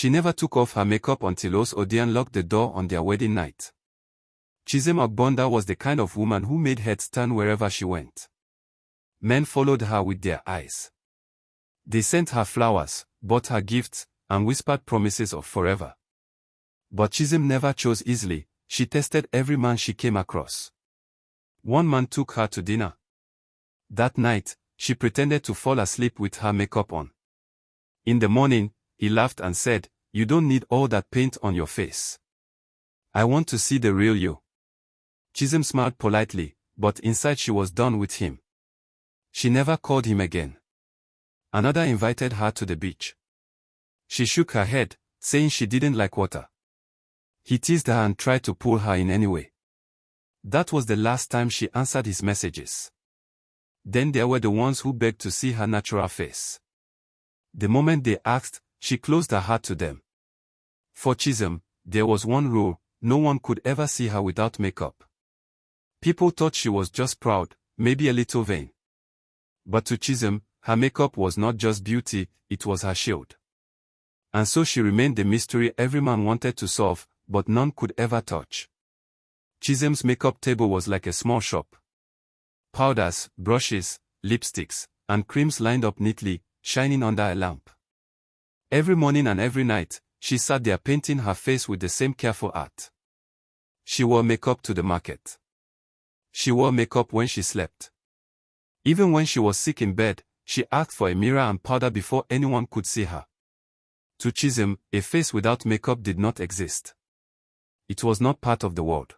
She never took off her makeup until Odion locked the door on their wedding night. Chisom Ogbonda was the kind of woman who made heads turn wherever she went. Men followed her with their eyes. They sent her flowers, bought her gifts, and whispered promises of forever. But Chisom never chose easily. She tested every man she came across. One man took her to dinner. That night, she pretended to fall asleep with her makeup on. In the morning, he laughed and said, "You don't need all that paint on your face. I want to see the real you." Chisom smiled politely, but inside she was done with him. She never called him again. Another invited her to the beach. She shook her head, saying she didn't like water. He teased her and tried to pull her in anyway. That was the last time she answered his messages. Then there were the ones who begged to see her natural face. The moment they asked, she closed her heart to them. For Chisom, there was one rule: no one could ever see her without makeup. People thought she was just proud, maybe a little vain. But to Chisom, her makeup was not just beauty, it was her shield. And so she remained the mystery every man wanted to solve, but none could ever touch. Chisom's makeup table was like a small shop. Powders, brushes, lipsticks, and creams lined up neatly, shining under a lamp. Every morning and every night, she sat there painting her face with the same careful art. She wore makeup to the market. She wore makeup when she slept. Even when she was sick in bed, she asked for a mirror and powder before anyone could see her. To Chisom, a face without makeup did not exist. It was not part of the world.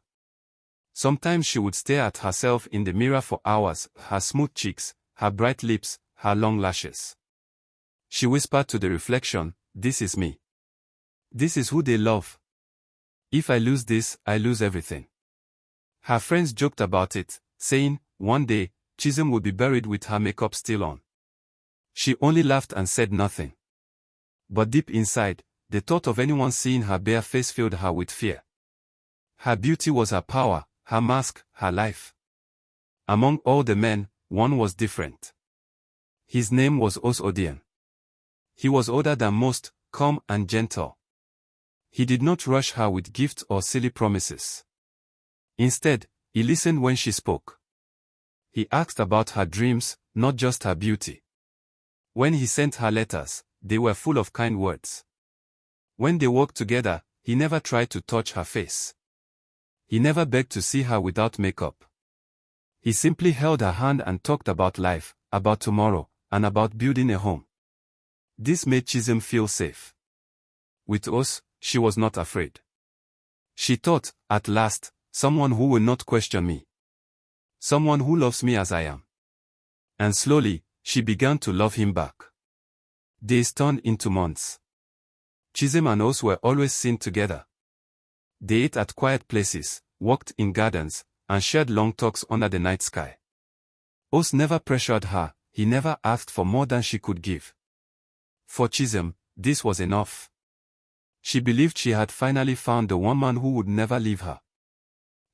Sometimes she would stare at herself in the mirror for hours, her smooth cheeks, her bright lips, her long lashes. She whispered to the reflection, "This is me. This is who they love. If I lose this, I lose everything." Her friends joked about it, saying, one day, Chisom would be buried with her makeup still on. She only laughed and said nothing. But deep inside, the thought of anyone seeing her bare face filled her with fear. Her beauty was her power, her mask, her life. Among all the men, one was different. His name was Odion. He was older than most, calm and gentle. He did not rush her with gifts or silly promises. Instead, he listened when she spoke. He asked about her dreams, not just her beauty. When he sent her letters, they were full of kind words. When they worked together, he never tried to touch her face. He never begged to see her without makeup. He simply held her hand and talked about life, about tomorrow, and about building a home. This made Chisom feel safe. With us, she was not afraid. She thought, at last, someone who will not question me. Someone who loves me as I am. And slowly, she began to love him back. Days turned into months. Chisom and Os were always seen together. They ate at quiet places, walked in gardens, and shared long talks under the night sky. Os never pressured her, he never asked for more than she could give. For Chisom, this was enough. She believed she had finally found the one man who would never leave her.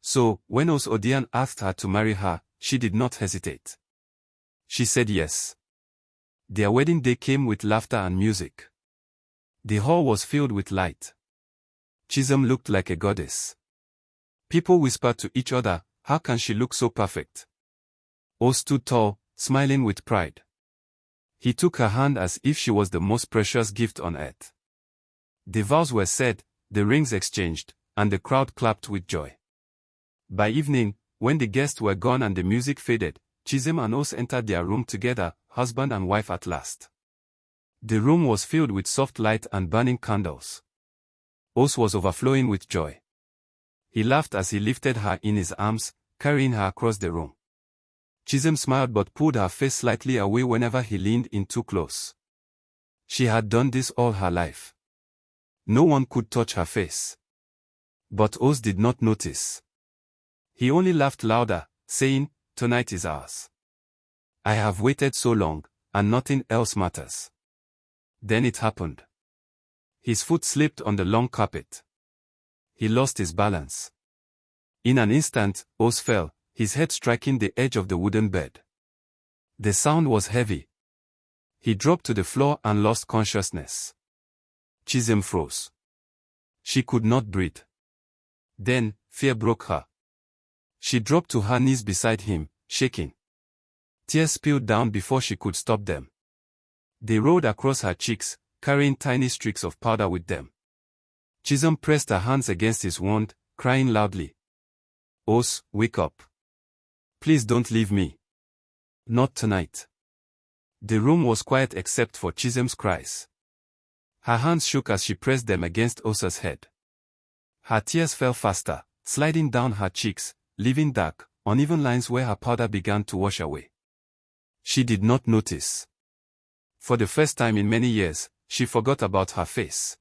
So, when Odion asked her to marry her, she did not hesitate. She said yes. Their wedding day came with laughter and music. The hall was filled with light. Chisom looked like a goddess. People whispered to each other, "How can she look so perfect?" Os stood tall, smiling with pride. He took her hand as if she was the most precious gift on earth. The vows were said, the rings exchanged, and the crowd clapped with joy. By evening, when the guests were gone and the music faded, Chisom and Os entered their room together, husband and wife at last. The room was filled with soft light and burning candles. Os was overflowing with joy. He laughed as he lifted her in his arms, carrying her across the room. Chisom smiled but pulled her face slightly away whenever he leaned in too close. She had done this all her life. No one could touch her face. But Os did not notice. He only laughed louder, saying, "Tonight is ours. I have waited so long, and nothing else matters." Then it happened. His foot slipped on the long carpet. He lost his balance. In an instant, Os fell, his head striking the edge of the wooden bed. The sound was heavy. He dropped to the floor and lost consciousness. Chisom froze. She could not breathe. Then, fear broke her. She dropped to her knees beside him, shaking. Tears spilled down before she could stop them. They rolled across her cheeks, carrying tiny streaks of powder with them. Chisom pressed her hands against his wound, crying loudly. Os, wake up. Please don't leave me. Not tonight. The room was quiet except for Chisom's cries. Her hands shook as she pressed them against Osa's head. Her tears fell faster, sliding down her cheeks, leaving dark, uneven lines where her powder began to wash away. She did not notice. For the first time in many years, she forgot about her face.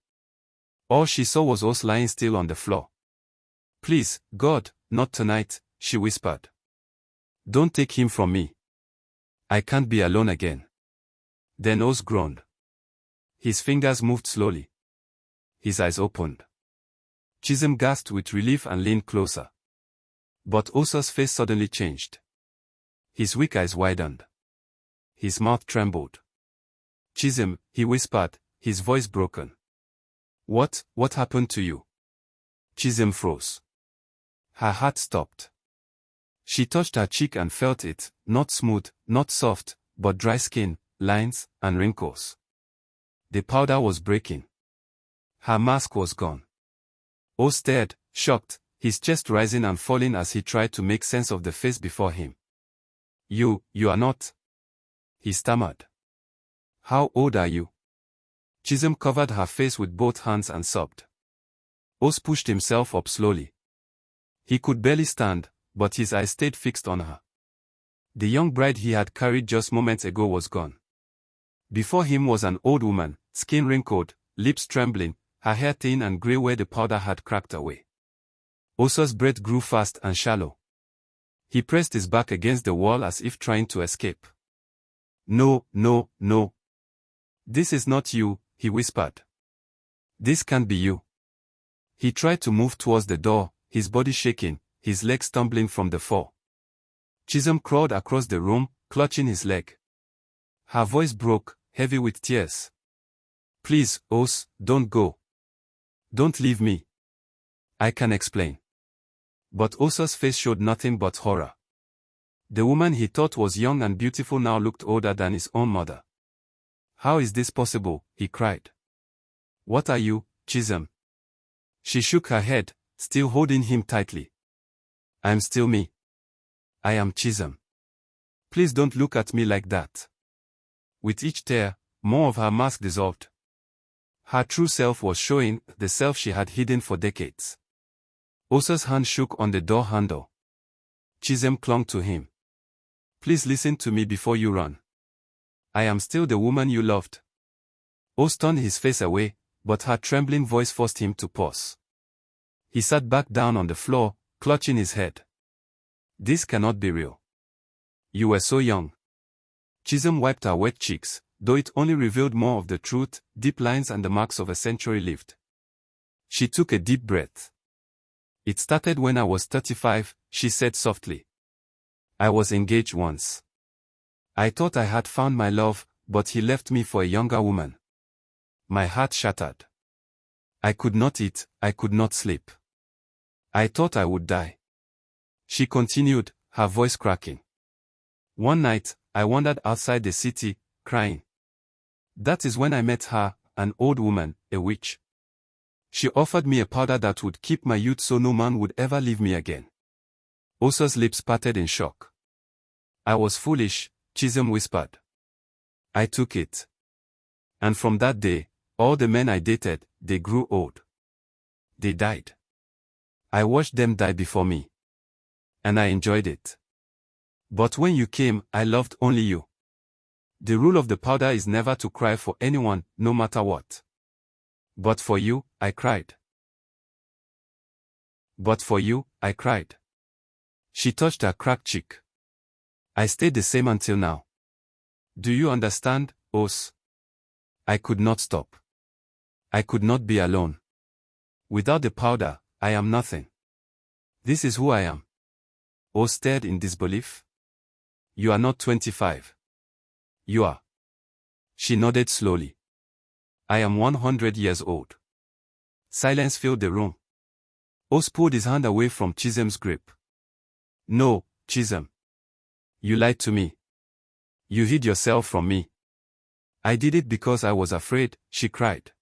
All she saw was Os lying still on the floor. Please, God, not tonight, she whispered. Don't take him from me. I can't be alone again. Then Os groaned. His fingers moved slowly. His eyes opened. Chisom gasped with relief and leaned closer. But Osa's face suddenly changed. His weak eyes widened. His mouth trembled. Chisom, he whispered, his voice broken. What happened to you? Chisom froze. Her heart stopped. She touched her cheek and felt it, not smooth, not soft, but dry skin, lines, and wrinkles. The powder was breaking. Her mask was gone. Os stared, shocked, his chest rising and falling as he tried to make sense of the face before him. You are not. He stammered. How old are you? Chisom covered her face with both hands and sobbed. Os pushed himself up slowly. He could barely stand, but his eyes stayed fixed on her. The young bride he had carried just moments ago was gone. Before him was an old woman, skin wrinkled, lips trembling, her hair thin and grey where the powder had cracked away. Osa's breath grew fast and shallow. He pressed his back against the wall as if trying to escape. No. This is not you, he whispered. This can't be you. He tried to move towards the door, his body shaking, his legs stumbling from the floor. Chisom crawled across the room, clutching his leg. Her voice broke, heavy with tears. Please, Os, don't go. Don't leave me. I can explain. But Osa's face showed nothing but horror. The woman he thought was young and beautiful now looked older than his own mother. How is this possible? He cried. What are you, Chisom? She shook her head, still holding him tightly. I'm still me. I am Chisom. Please don't look at me like that. With each tear, more of her mask dissolved. Her true self was showing, the self she had hidden for decades. Osa's hand shook on the door handle. Chisom clung to him. Please listen to me before you run. I am still the woman you loved. Os turned his face away, but her trembling voice forced him to pause. He sat back down on the floor, clutching his head. This cannot be real. You were so young. Chisom wiped her wet cheeks, though it only revealed more of the truth, deep lines and the marks of a century lived. She took a deep breath. It started when I was 35, she said softly. I was engaged once. I thought I had found my love, but he left me for a younger woman. My heart shattered. I could not eat, I could not sleep. I thought I would die. She continued, her voice cracking. One night, I wandered outside the city, crying. That is when I met her, an old woman, a witch. She offered me a powder that would keep my youth so no man would ever leave me again. Osa's lips parted in shock. I was foolish, Chisom whispered. I took it. And from that day, all the men I dated, they grew old. They died. I watched them die before me. And I enjoyed it. But when you came, I loved only you. The rule of the powder is never to cry for anyone, no matter what. But for you, I cried. But for you, I cried. She touched her cracked cheek. I stayed the same until now. Do you understand, Os? I could not stop. I could not be alone. Without the powder, I am nothing. This is who I am. Os stared in disbelief. You are not 25. You are. She nodded slowly. I am 100 years old. Silence filled the room. Os pulled his hand away from Chisom's grip. No, Chisom. You lied to me. You hid yourself from me. I did it because I was afraid, she cried.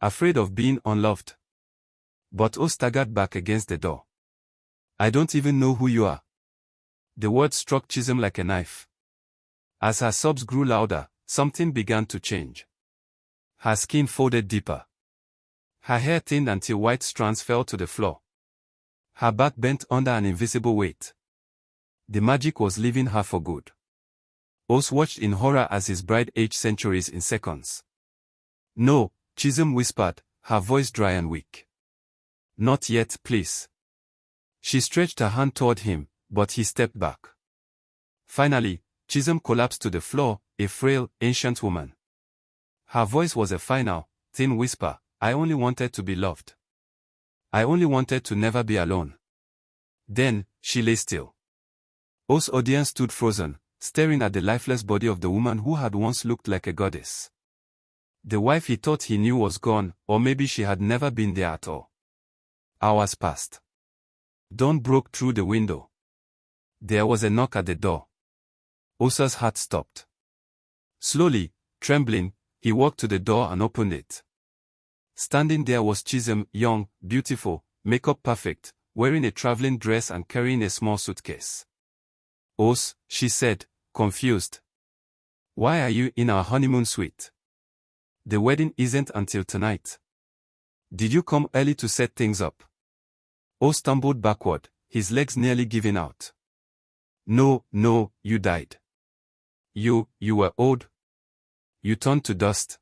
Afraid of being unloved. But Os staggered back against the door. I don't even know who you are. The words struck Chisom like a knife. As her sobs grew louder, something began to change. Her skin folded deeper. Her hair thinned until white strands fell to the floor. Her back bent under an invisible weight. The magic was leaving her for good. Os watched in horror as his bride aged centuries in seconds. No, Chisom whispered, her voice dry and weak. Not yet, please. She stretched her hand toward him, but he stepped back. Finally, Chisom collapsed to the floor, a frail, ancient woman. Her voice was a final, thin whisper, I only wanted to be loved. I only wanted to never be alone. Then, she lay still. Os Odion stood frozen, staring at the lifeless body of the woman who had once looked like a goddess. The wife he thought he knew was gone, or maybe she had never been there at all. Hours passed. Dawn broke through the window. There was a knock at the door. Os's heart stopped. Slowly, trembling, he walked to the door and opened it. Standing there was Chisom, young, beautiful, makeup perfect, wearing a traveling dress and carrying a small suitcase. Os, she said, confused. Why are you in our honeymoon suite? The wedding isn't until tonight. Did you come early to set things up? Os stumbled backward, his legs nearly giving out. No, you died. You were old. You turned to dust.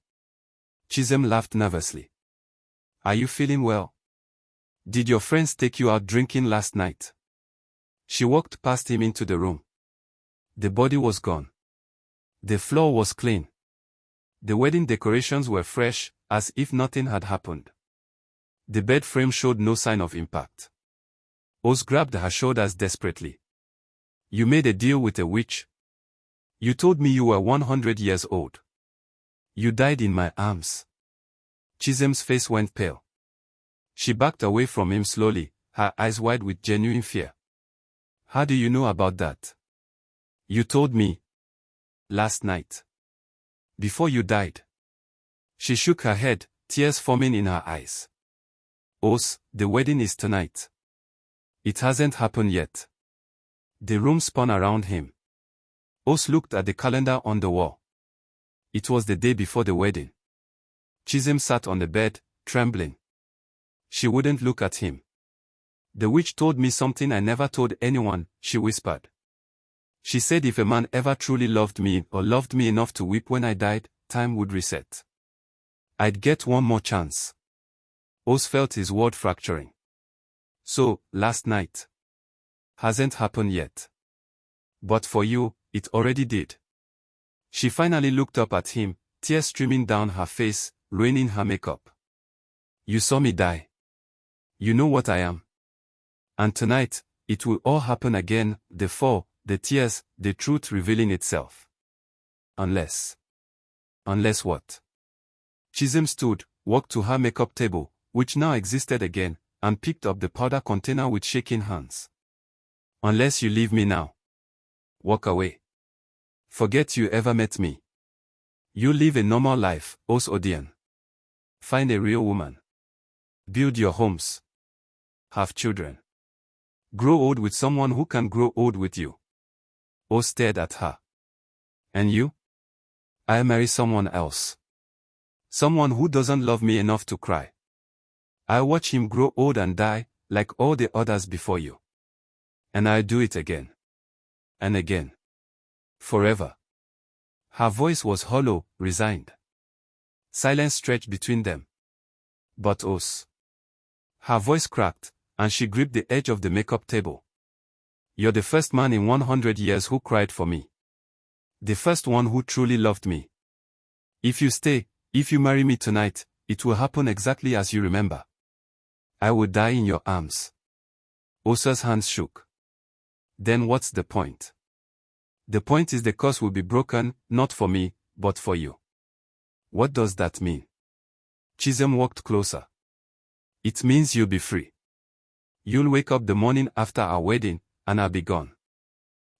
Chisom laughed nervously. Are you feeling well? Did your friends take you out drinking last night? She walked past him into the room. The body was gone. The floor was clean. The wedding decorations were fresh, as if nothing had happened. The bed frame showed no sign of impact. Os grabbed her shoulders desperately. You made a deal with a witch. You told me you were 100 years old. You died in my arms. Chisom's face went pale. She backed away from him slowly, her eyes wide with genuine fear. How do you know about that? You told me. Last night. Before you died. She shook her head, tears forming in her eyes. Os, the wedding is tonight. It hasn't happened yet. The room spun around him. Os looked at the calendar on the wall. It was the day before the wedding. Chisom sat on the bed, trembling. She wouldn't look at him. The witch told me something I never told anyone, she whispered. She said if a man ever truly loved me or loved me enough to weep when I died, time would reset. I'd get one more chance. Os felt his world fracturing. So, last night. Hasn't happened yet. But for you, it already did. She finally looked up at him, tears streaming down her face, ruining her makeup. You saw me die. You know what I am. And tonight, it will all happen again, the fall, the tears, the truth revealing itself. Unless what? Chisom stood, walked to her makeup table, which now existed again, and picked up the powder container with shaking hands. Unless you leave me now. Walk away. Forget you ever met me. You live a normal life, Os Odion. Find a real woman. Build your homes. Have children. Grow old with someone who can grow old with you. Os stared at her. And you? I'll marry someone else. Someone who doesn't love me enough to cry. I'll watch him grow old and die, like all the others before you. And I'll do it again. And again. Forever. Her voice was hollow, resigned. Silence stretched between them. But Os. Her voice cracked, and she gripped the edge of the makeup table. You're the first man in 100 years who cried for me. The first one who truly loved me. If you stay, if you marry me tonight, it will happen exactly as you remember. I will die in your arms. Os's hands shook. Then what's the point? The point is the curse will be broken, not for me, but for you. What does that mean? Chisom walked closer. It means you'll be free. You'll wake up the morning after our wedding, and I'll be gone.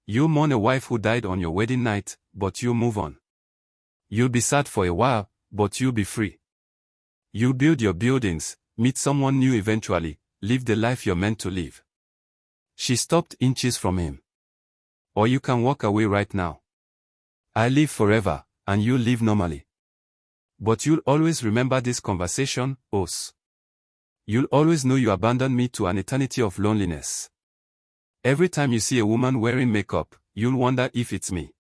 You'll mourn a wife who died on your wedding night, but you'll move on. You'll be sad for a while, but you'll be free. You'll build your buildings, meet someone new eventually, live the life you're meant to live. She stopped inches from him. Or you can walk away right now. I live forever, and you'll live normally. But you'll always remember this conversation, Os. You'll always know you abandoned me to an eternity of loneliness. Every time you see a woman wearing makeup, you'll wonder if it's me.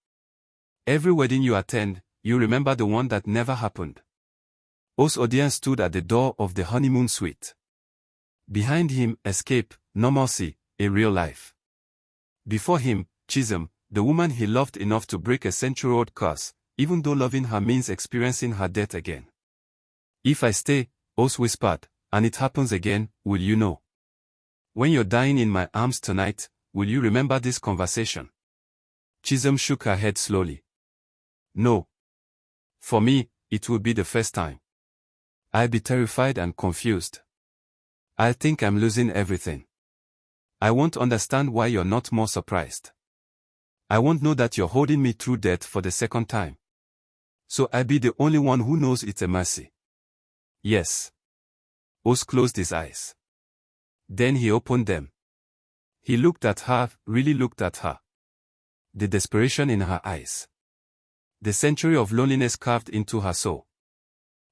Every wedding you attend, you remember the one that never happened. Os Odion stood at the door of the honeymoon suite. Behind him, escape, normalcy, a real life. Before him, Chisom, the woman he loved enough to break a century-old curse, even though loving her means experiencing her death again. If I stay, Os whispered, and it happens again, will you know? When you're dying in my arms tonight, will you remember this conversation? Chisom shook her head slowly. No. For me, it will be the first time. I'll be terrified and confused. I'll think I'm losing everything. I won't understand why you're not more surprised. I won't know that you're holding me through death for the second time. So I'll be the only one who knows it's a mercy. Yes. Os closed his eyes. Then he opened them. He looked at her, really looked at her. The desperation in her eyes. The century of loneliness carved into her soul.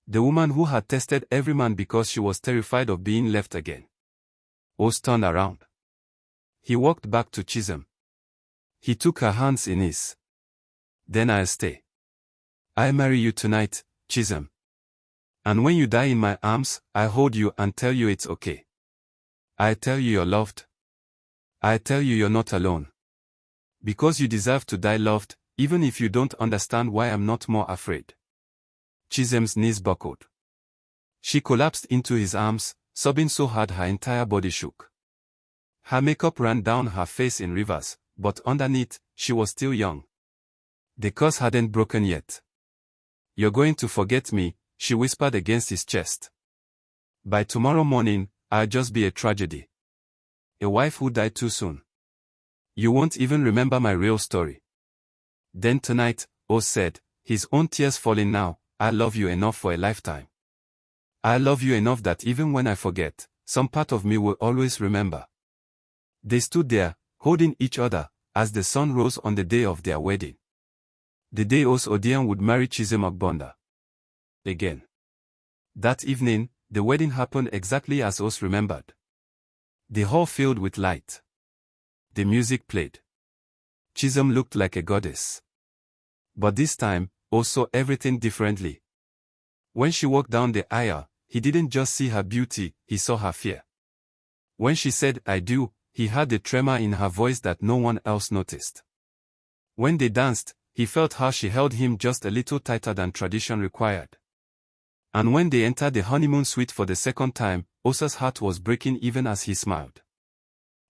The woman who had tested every man because she was terrified of being left again. Os turned around. He walked back to Chisom. He took her hands in his. Then I'll stay. I'll marry you tonight, Chisom. And when you die in my arms, I'll hold you and tell you it's okay. I'll tell you you're loved. I'll tell you you're not alone. Because you deserve to die loved, even if you don't understand why I'm not more afraid. Chisom's knees buckled. She collapsed into his arms, sobbing so hard her entire body shook. Her makeup ran down her face in rivers, but underneath, she was still young. The curse hadn't broken yet. You're going to forget me, she whispered against his chest. By tomorrow morning, I'll just be a tragedy. A wife who died too soon. You won't even remember my real story. Then tonight, Os said, his own tears falling now, I love you enough for a lifetime. I love you enough that even when I forget, some part of me will always remember. They stood there, holding each other, as the sun rose on the day of their wedding. The day Os Odion would marry Chisom Ogbonda. Again. That evening, the wedding happened exactly as Os remembered. The hall filled with light. The music played. Chisom looked like a goddess. But this time, Os saw everything differently. When she walked down the aisle, he didn't just see her beauty, he saw her fear. When she said, I do, he heard the tremor in her voice that no one else noticed. When they danced, he felt how she held him just a little tighter than tradition required. And when they entered the honeymoon suite for the second time, Os's heart was breaking even as he smiled.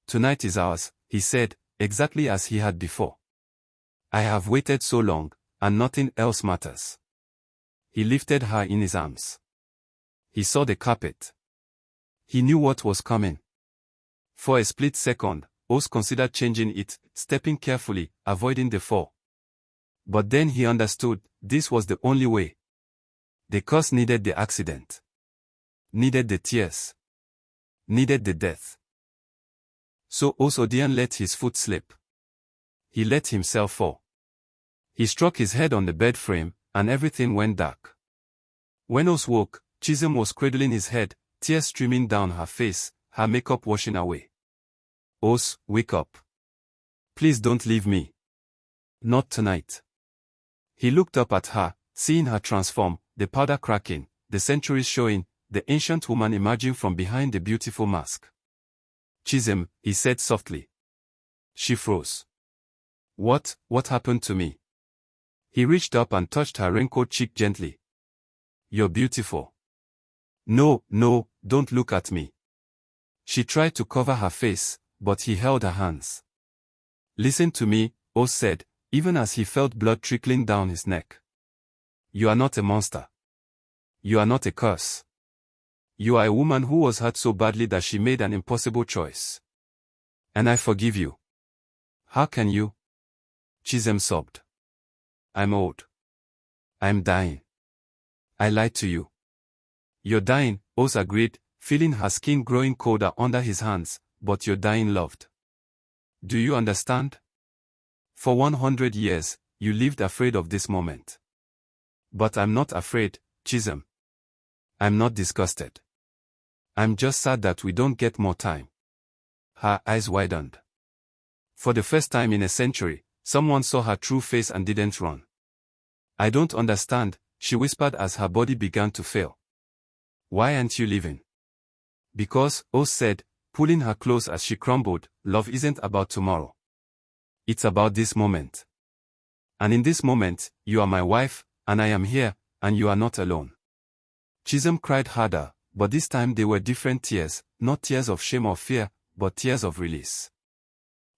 Tonight is ours, he said, exactly as he had before. I have waited so long, and nothing else matters. He lifted her in his arms. He saw the carpet. He knew what was coming. For a split second, Os considered changing it, stepping carefully, avoiding the fall. But then he understood, this was the only way. The curse needed the accident. Needed the tears. Needed the death. So Os Odion let his foot slip. He let himself fall. He struck his head on the bed frame, and everything went dark. When Os woke, Chisom was cradling his head, tears streaming down her face, her makeup washing away. Os, wake up. Please don't leave me. Not tonight. He looked up at her, seeing her transform, the powder cracking, the centuries showing, the ancient woman emerging from behind the beautiful mask. Chisom, he said softly. She froze. What happened to me? He reached up and touched her wrinkled cheek gently. You're beautiful. No, don't look at me. She tried to cover her face, but he held her hands. Listen to me, Os said, even as he felt blood trickling down his neck. You are not a monster. You are not a curse. You are a woman who was hurt so badly that she made an impossible choice. And I forgive you. How can you? Chisom sobbed. I'm old. I'm dying. I lied to you. You're dying, Os agreed, feeling her skin growing colder under his hands, but you're dying loved. Do you understand? For 100 years, you lived afraid of this moment. But I'm not afraid, Chisom. I'm not disgusted. I'm just sad that we don't get more time. Her eyes widened. For the first time in a century, someone saw her true face and didn't run. I don't understand, she whispered as her body began to fail. Why aren't you leaving? Because, Os said, pulling her close as she crumbled, love isn't about tomorrow. It's about this moment. And in this moment, you are my wife, and I am here, and you are not alone. Chisom cried harder, but this time they were different tears, not tears of shame or fear, but tears of release.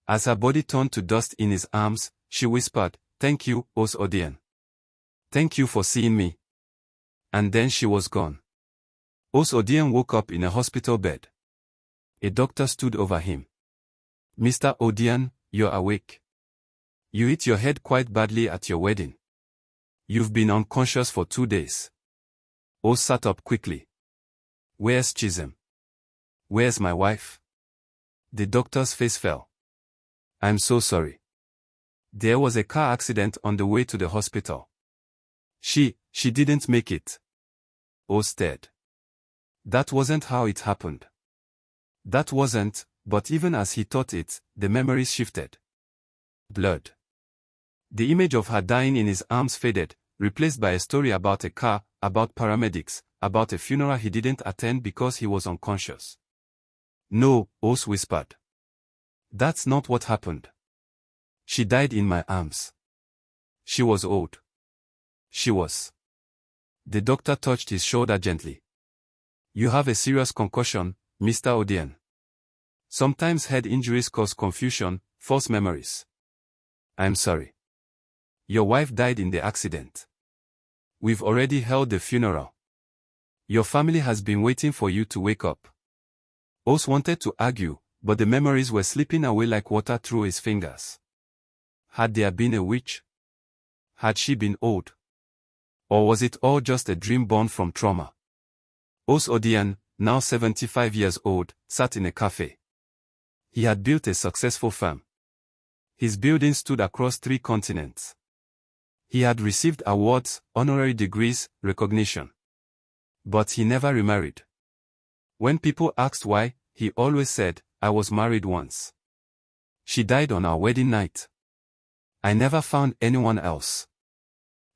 As her body turned to dust in his arms, she whispered, "Thank you, Os Odion. Thank you for seeing me." And then she was gone. Os Odion woke up in a hospital bed. A doctor stood over him. "Mr. Odion, you're awake. You hit your head quite badly at your wedding. You've been unconscious for 2 days." Os sat up quickly. "Where's Chisom? Where's my wife?" The doctor's face fell. "I'm so sorry. There was a car accident on the way to the hospital. She didn't make it." Os stared. That wasn't how it happened. That wasn't, but even as he thought it, the memories shifted. Blood. The image of her dying in his arms faded, replaced by a story about a car, about paramedics, about a funeral he didn't attend because he was unconscious. "No," Os whispered. "That's not what happened. She died in my arms. She was old. She was." The doctor touched his shoulder gently. "You have a serious concussion, Mr. Odion. Sometimes head injuries cause confusion, false memories. I'm sorry. Your wife died in the accident. We've already held the funeral. Your family has been waiting for you to wake up." Os wanted to argue, but the memories were slipping away like water through his fingers. Had there been a witch? Had she been old? Or was it all just a dream born from trauma? Os Odion, now 75 years old, sat in a cafe. He had built a successful firm. His building stood across 3 continents. He had received awards, honorary degrees, recognition. But he never remarried. When people asked why, he always said, "I was married once. She died on our wedding night. I never found anyone else."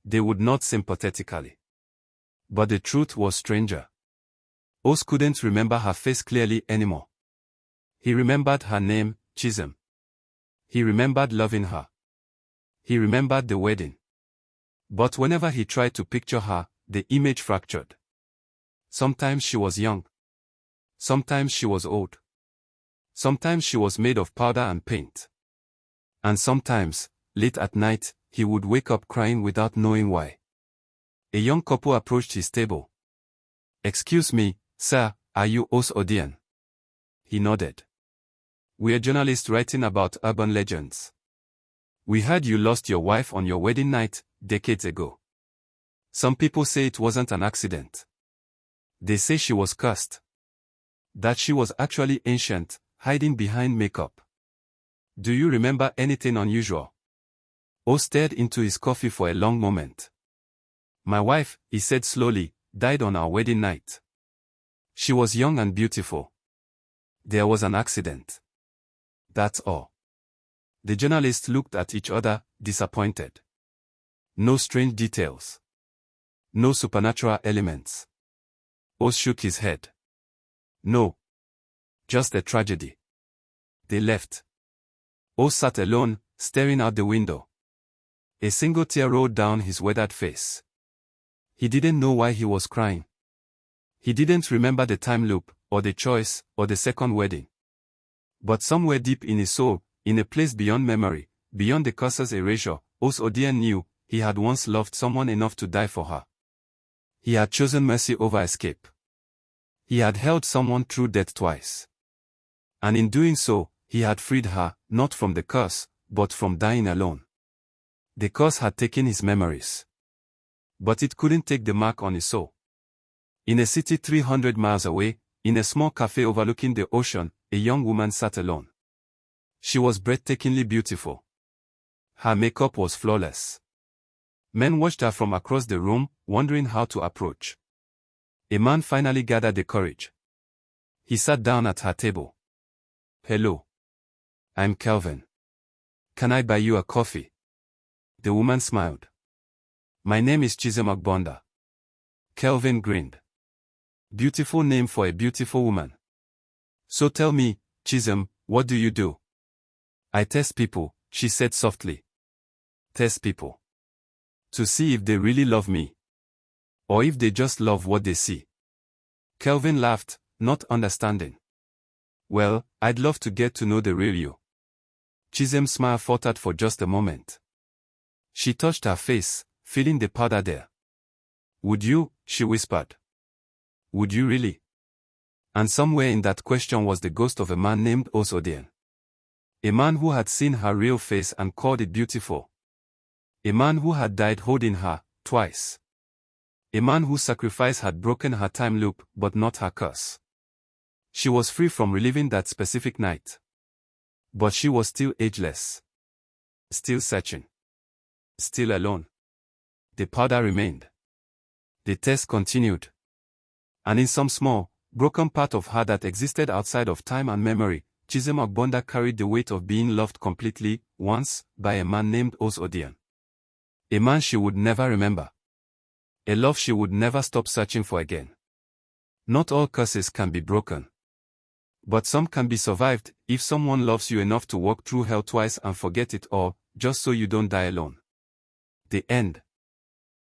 They would nod sympathetically. But the truth was stranger. Os couldn't remember her face clearly anymore. He remembered her name, Chisom. He remembered loving her. He remembered the wedding. But whenever he tried to picture her, the image fractured. Sometimes she was young. Sometimes she was old. Sometimes she was made of powder and paint. And sometimes, late at night, he would wake up crying without knowing why. A young couple approached his table. "Excuse me, sir, are you Os Odion?" He nodded. "We're journalists writing about urban legends. We heard you lost your wife on your wedding night, decades ago. Some people say it wasn't an accident. They say she was cursed. That she was actually ancient, hiding behind makeup. Do you remember anything unusual?" Os stared into his coffee for a long moment. "My wife," he said slowly, "died on our wedding night. She was young and beautiful. There was an accident. That's all." The journalists looked at each other, disappointed. No strange details. No supernatural elements. Os shook his head. "No. Just a tragedy." They left. Os sat alone, staring out the window. A single tear rolled down his weathered face. He didn't know why he was crying. He didn't remember the time loop, or the choice, or the second wedding. But somewhere deep in his soul, in a place beyond memory, beyond the cursor's erasure, Os Odion knew he had once loved someone enough to die for her. He had chosen mercy over escape. He had held someone through death twice. And in doing so, he had freed her, not from the curse, but from dying alone. The curse had taken his memories. But it couldn't take the mark on his soul. In a city 300 miles away, in a small cafe overlooking the ocean, a young woman sat alone. She was breathtakingly beautiful. Her makeup was flawless. Men watched her from across the room, wondering how to approach. A man finally gathered the courage. He sat down at her table. "Hello. I'm Kelvin. Can I buy you a coffee?" The woman smiled. "My name is Chisom Ogbonda." Kelvin grinned. Beautiful name for a beautiful woman. "So tell me, Chisom, what do you do?" "I test people," she said softly. "Test people? To see if they really love me? Or if they just love what they see?" Kelvin laughed, not understanding. "Well, I'd love to get to know the real you." Chisom's smile faltered for just a moment. She touched her face, feeling the powder there. "Would you?" she whispered. "Would you really?" And somewhere in that question was the ghost of a man named Odion. A man who had seen her real face and called it beautiful. A man who had died holding her, twice. A man whose sacrifice had broken her time loop, but not her curse. She was free from reliving that specific night. But she was still ageless. Still searching. Still alone. The powder remained. The test continued. And in some small, broken part of her that existed outside of time and memory, Chisom Ogbonda carried the weight of being loved completely, once, by a man named Odion. A man she would never remember. A love she would never stop searching for again. Not all curses can be broken. But some can be survived, if someone loves you enough to walk through hell twice and forget it all, just so you don't die alone. The end.